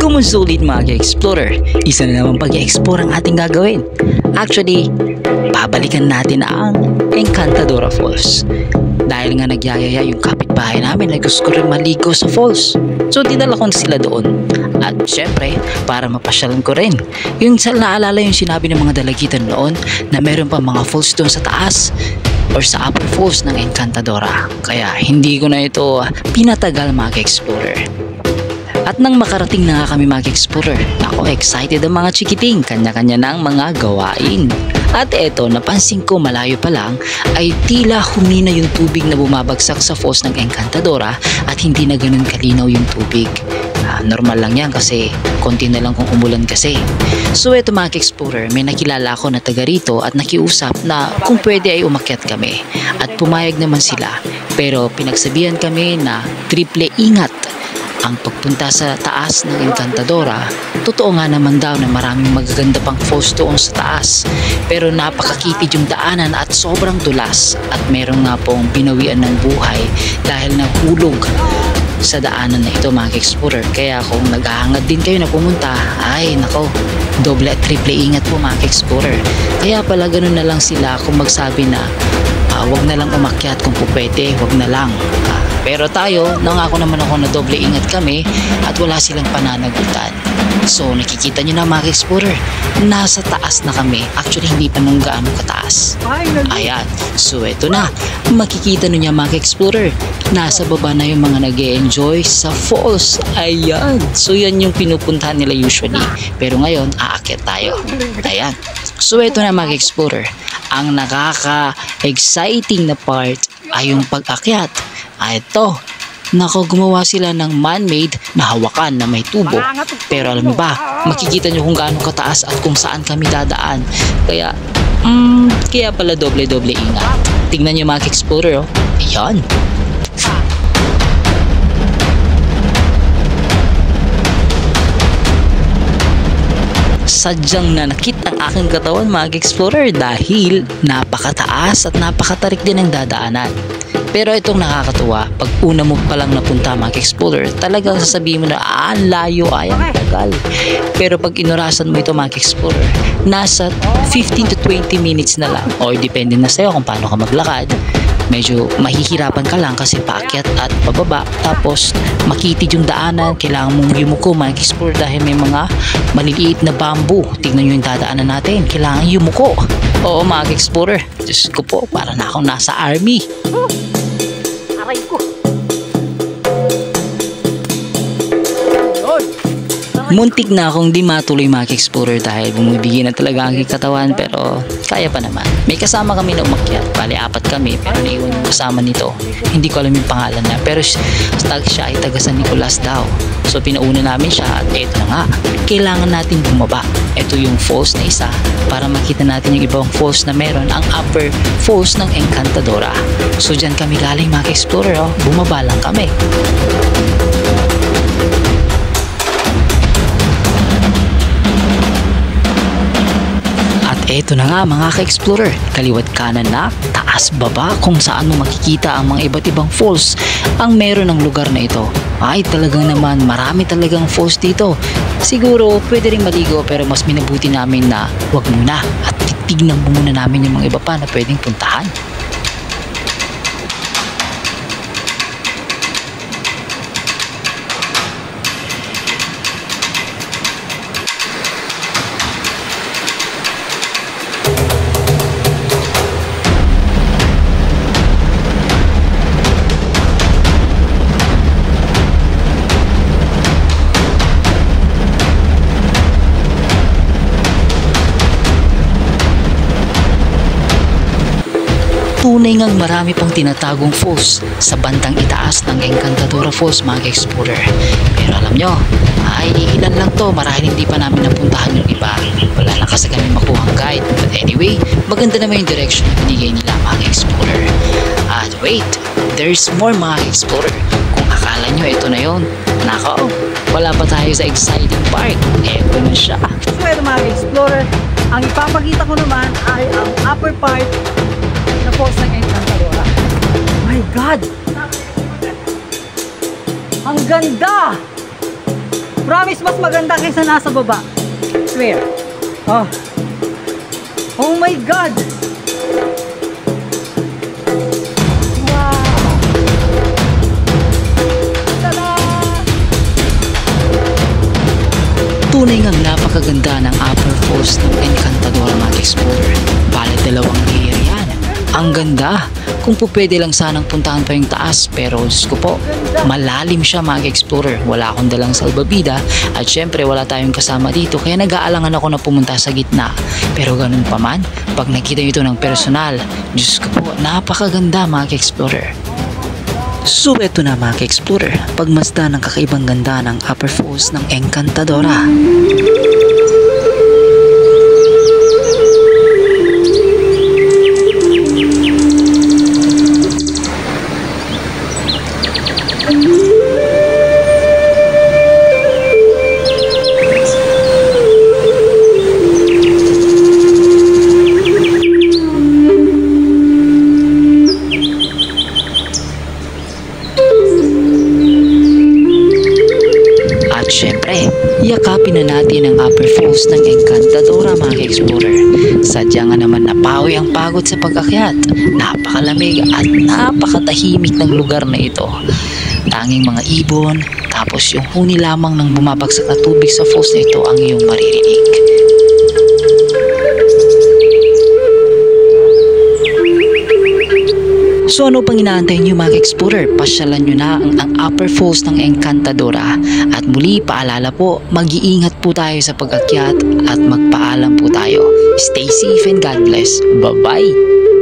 Kumusulit mga ka-explorer, isa na naman pag-explore ang ating gagawin. Actually, babalikan natin ang Encantadora Falls. Dahil nga nagyayaya yung kapitbahay namin na gusto rin maligo sa falls. So dinala ko sila doon. At syempre, para mapasyalan ko rin. Yung naalala yung sinabi ng mga dalagitan noon na meron pa mga falls doon sa taas or sa upper falls ng Encantadora. Kaya hindi ko na ito pinatagal mga ka-explorer. At nang makarating na nga kami mga explorer, ako excited ang mga chikiting, kanya-kanya ng mga gawain. At eto, napansin ko malayo pa lang ay tila humina yung tubig na bumabagsak sa falls ng Encantadora at hindi na ganun kalinaw yung tubig. Normal lang yan kasi konti na lang kung umulan kasi. So eto mga explorer, may nakilala ako na taga rito at nakiusap na kung pwede ay umakyat kami. At pumayag naman sila, pero pinagsabihan kami na triple ingat ang pagpunta sa taas ng Encantadora. Totoo nga naman daw na maraming magaganda pang falls doon sa taas, pero napakakitid yung daanan at sobrang dulas at meron nga pong binawian ng buhay dahil nahulog sa daanan na ito mga ka-explorer. Kaya kung naghahangad din kayo na pumunta, ay nako, doble at triple ingat po mga ka-explorer. Kaya pala ganun na lang sila kung magsabi na wag na lang umakyat, kung po pwede wag na lang. Pero tayo, nangako naman ako na doble ingat kami at wala silang pananagutan. So nakikita nyo na mga explorer, nasa taas na kami. Actually hindi pa nung gaano kataas. Ayan, so eto na, makikita nyo niya mga explorer, nasa baba na yung mga nag-e-enjoy sa falls. Ayan, so yan yung pinupuntahan nila usually. Pero ngayon, aakyat tayo. Ayan, so eto na mga explorer, ang nakaka-exciting na part ay yung pag-akyat. Ito, gumawa sila ng man-made na hawakan na may tubo. Pero alam mo ba, makikita nyo kung gaano kataas at kung saan kami dadaan. Kaya pala doble-doble ingat. Tingnan nyo mga explorer, oh. Ayan. Sadyang nanakit ang aking katawan mga explorer dahil napakataas at napakatarik din ang dadaanan. Pero itong nakakatuwa, pag una mo palang napunta mga explorer, talagang sasabihin mo na layo ay ang tagal. Pero pag inurasan mo ito mga explorer, nasa 15 to 20 minutes na lang. O depende na sa'yo kung paano ka maglakad. Medyo mahihirapan ka lang kasi paakyat at pababa, tapos makitid yung daanan, kailangan mong yumuko mga explorer dahil may mga maliliit na bamboo. Tignan nyo yung dadaanan natin, kailangan yumuko. Oo mga explorer, Diyos ko po, para na akong nasa army. Aray ko. Muntik na akong di matuloy mga explorer dahil bumibigay na talaga ang katawan, pero kaya pa naman. May kasama kami na umakyat, bali 4 kami, pero naiwan yung kasama nito. Hindi ko alam yung pangalan niya, pero siya ay taga San Nicolas daw. So pinauna namin siya at eto na nga, kailangan natin bumaba. Ito yung falls na isa para makita natin yung ibang falls na meron, ang upper falls ng Encantadora. So dyan kami galing mga explorer, bumaba lang kami. Eto na nga mga ka-explorer, kaliwat kanan na, taas baba kung saan mo makikita ang mga iba't ibang falls ang meron ng lugar na ito. Ay talagang naman marami talagang falls dito. Siguro pwede rin maligo pero mas minabuti namin na wag muna at titignan muna namin yung mga iba pa na pwedeng puntahan. Tunay ngang marami pang tinatagong falls sa bandang itaas ng Encantadora Falls mga explorer. Pero alam nyo, ay ilan lang to, marahil hindi pa namin napuntahan yung iba. Wala lang kasi kami makuhang guide. But anyway, maganda naman yung direction na binigay nila mga explorer. At wait, there's more mga explorer. Kung akala nyo ito na yun, nako, wala pa tayo sa exciting part. Eto na siya. Well mga explorer, ang ipapakita ko naman ay ang upper part na falls ng Encantadora. My God! Ang ganda! Promise, mas maganda kaysa nasa baba. Swear. Oh. Oh my God! Wow! Tada! Tunay ngang napakaganda ng upper falls ng Encantadora mga explorer. Bale dalawang layer yan. Ang ganda! Kung po pwede lang sanang puntahan pa yung taas, pero Diyos ko po, malalim siya mga explorer. Wala akong dalang salbabida at syempre wala tayong kasama dito kaya nag-aalangan ako na pumunta sa gitna. Pero ganun pa man, pag nakita nyo ito ng personal, Diyos ko po, napakaganda mga explorer. So eto na mga explorer, pagmasdan ng kakaibang ganda ng upper falls ng Encantadora. At syempre, yakapin na natin ang upper falls ng Encantadora mga explorer. Sadya nga naman napawi ang pagod sa pag-akyat. Napakalamig at napakatahimik ng lugar na ito. Tanging mga ibon, tapos yung huni lamang ng bumabagsak na tubig sa falls na ito ang iyong maririnig. So ano pang inaantay nyo mga explorer? Pasyalan nyo na ang upper falls ng Encantadora. At muli paalala po, mag-iingat po tayo sa pag-akyat at magpaalam po tayo. Stay safe and God bless. Bye-bye!